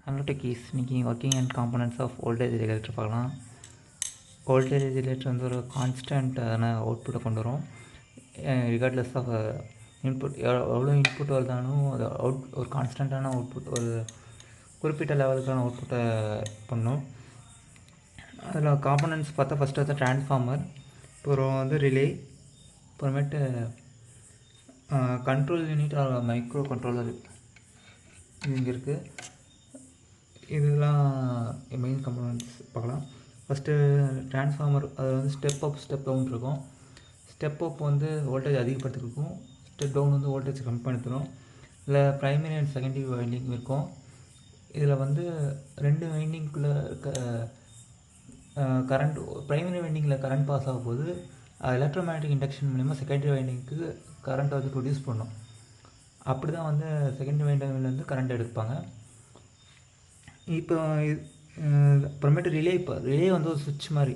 Hello techies, இன்னைக்கு working and components of voltage regulator பார்க்கலாம். Voltage regulator வந்து ஒரு கான்ஸ்டன்ட்டான அவுட்புட்டை கொண்டு வரும். ரிகார்ட்லெஸ் ஆஃப் இன்புட் எவ்வளோ இன்புட் வருதானும் அது ஒரு கான்ஸ்டன்ட்டான அவுட்புட் ஒரு குறிப்பிட்ட லெவலுக்கான அவுட்புட்டை பண்ணும். அதில் காம்பனன்ட்ஸ் பார்த்தா ஃபஸ்ட்டு வந்து ட்ரான்ஸ்ஃபார்மர், அப்புறம் வந்து ரிலே, அப்புறமேட்டு கண்ட்ரோல் யூனிட் மைக்ரோ கண்ட்ரோலர் இங்கே இருக்குது. இதெல்லாம் மெயின் கம்போனன்ட்ஸ் பார்க்கலாம். ஃபஸ்ட்டு ட்ரான்ஸ்ஃபார்மர், அது வந்து ஸ்டெப் அப் ஸ்டெப் டவுன் இருக்கும். ஸ்டெப் அப் வந்து வோல்டேஜ் அதிகப்படுத்திருக்கும், ஸ்டெப் டவுன் வந்து வோல்டேஜ் கம்மி பண்ணித்தரும். இல்லை ப்ரைமரி அண்ட் செகண்டரி வைண்டிங் இருக்கும். இதில் வந்து ரெண்டு வைண்டிங்குள்ளே இருக்க கரண்ட், ப்ரைமரி வைண்டிங்கில் கரண்ட் பாஸ் ஆகும் போது எலக்ட்ரோமேட்டிக் இண்டக்ஷன் மூலிமா செகண்டரி வைண்டிங்க்கு கரண்ட் வந்து ப்ரொடியூஸ் பண்ணும். அப்படி தான் வந்து செகண்டரி வைண்டிங்லேருந்து கரண்ட் எடுப்பாங்க. இப்போ அப்புறமேட்டு ரிலே வந்து ஒரு சுவிட்ச் மாதிரி.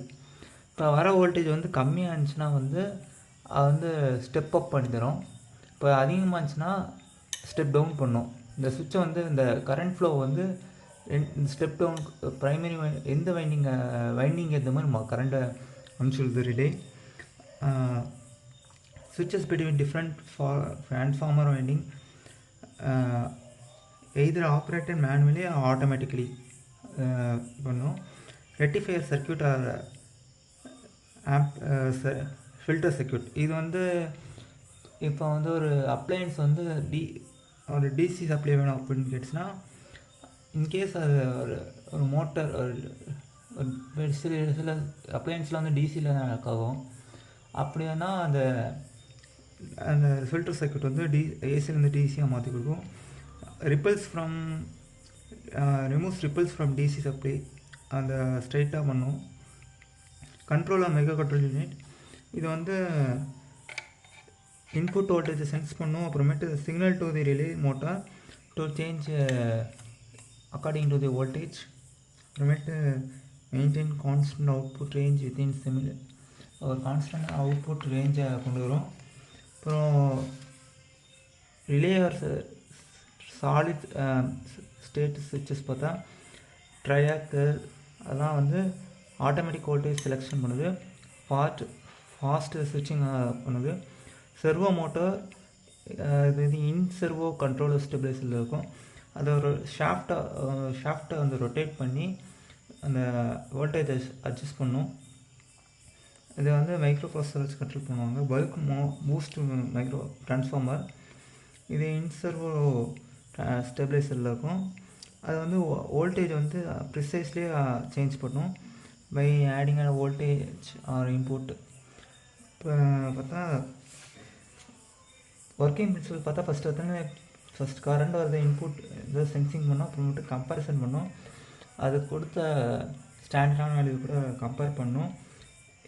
இப்போ வர வோல்டேஜ் வந்து கம்மியாக இருந்துச்சுன்னா வந்து அது வந்து ஸ்டெப் அப் பண்ணி தரும். இப்போ அதிகமாக இருந்துச்சுன்னா ஸ்டெப் டவுன் பண்ணும். இந்த சுவிட்சை வந்து இந்த கரண்ட் ஃப்ளோ வந்து ஸ்டெப் டவுன் ப்ரைமரி எந்த வைண்டிங் ஏற்ற மாதிரி கரண்ட்டை அனுப்பிச்சுடுது relay. switches between different transformer winding either operated manually or automatically பண்ணும். Rectifier circuit or filter circuit. இது வந்து இப்போ வந்து ஒரு அப்ளையன்ஸ் வந்து ஒரு டிசி சப்ளை வேணும் அப்படின்னு கேட்டுச்சுன்னா, இன்கேஸ் அது ஒரு மோட்டர் சில அப்ளையன்ஸில் வந்து டிசியில் கனெக்ட் ஆகும். அப்படின்னா அந்த ஃபில்டர் சர்க்யூட் வந்து ஏசிலேருந்து டிசியாக மாற்றி கொடுக்கும். Removes ripples from DC supply அந்த ஸ்ட்ரைட்டாக பண்ணும். கண்ட்ரோலாக மைக்ரோ கண்ட்ரோல் யூனிட், இது வந்து இன்புட் வோல்டேஜை சென்ஸ் பண்ணும். அப்புறமேட்டு signal to the relay motor to change according to the voltage. அப்புறமேட்டு maintain constant output range within similar, ஒரு கான்ஸ்டன்ட் அவுட்புட் ரேஞ்சை கொண்டு வரும். அப்புறம் ரிலே சாலிட் ஸ்டேட் ஸ்விட்சஸ் பார்த்தா ட்ரையாக்டர், அதெல்லாம் வந்து ஆட்டோமேட்டிக் வோல்டேஜ் செலெக்ஷன் பண்ணுது, ஃபாஸ்ட்டு ஸ்விட்சிங் பண்ணுது. செர்வோ மோட்டார் இது இன் செர்வோ கண்ட்ரோலர் ஸ்டெபிலைசரில் இருக்கும். அது ஒரு ஷாஃப்டை வந்து ரொட்டேட் பண்ணி அந்த வோல்டேஜ் அட்ஜஸ்ட் பண்ணும். இதை வந்து மைக்ரோ ப்ராசஸர் வச்சு கண்ட்ரோல் பண்ணுவாங்க. பல்க் பூஸ்ட் மைக்ரோ ட்ரான்ஸ்ஃபார்மர், இது இன்சர்வோ ஸ்டெபிலைசரில் இருக்கும். அது வந்து வோல்டேஜ் வந்து ப்ரிசைஸ்லேயே சேஞ்ச் பண்ணும் by adding a voltage or input. இப்போ பார்த்தா ஒர்க்கிங் பிரின்சிபல் பார்த்தா ஃபஸ்ட் கரண்ட் வருது, இன்புட் இதை சென்சிங் பண்ணோம், அப்புறமேட்டு கம்பேரிசன் பண்ணோம், அது கொடுத்த ஸ்டாண்டர்டான வேல்யூ கூட கம்பேர் பண்ணோம்.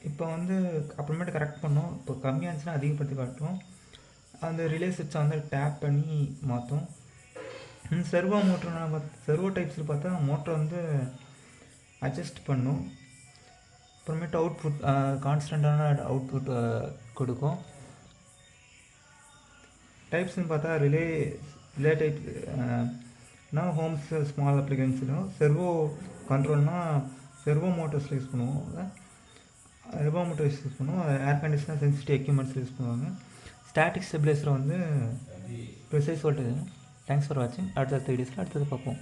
இப்போ வந்து அப்புறமேட்டு கரெக்ட் பண்ணோம். இப்போ கம்மியாக இருந்துச்சுன்னா அதிகப்படுத்தி காட்டும். அந்த ரிலே சுவிட்சை வந்து டேப் பண்ணி மாற்றும். செர்வோ மோட்டர்னா செர்வோ டைப்ஸில் பார்த்தா மோட்டர் வந்து அட்ஜஸ்ட் பண்ணும். அப்புறமேட்டு அவுட்புட் கான்ஸ்டண்ட்டான அவுட்புட் கொடுக்கும். டைப்ஸ்னு பார்த்தா ரிலே டைப்னா ஹோம்ஸ் ஸ்மால் அப்ளிகன்ஸ்லும், செர்வோ கண்ட்ரோல்னால் செர்வோ மோட்டர்ஸில் யூஸ் பண்ணுவோம். ரெபோ மோட்டர்ஸ் யூஸ் பண்ணுவோம். Air conditioner sensitive equipments use பண்ணுவாங்க. ஸ்டாட்டிக் ஸ்டெபிலைசர் வந்து ப்ரிசைஸ் வோல்டேஜ். தேங்க்ஸ் ஃபார் வாட்சிங். அடுத்த வீடியோஸில் அடுத்தது பார்ப்போம்.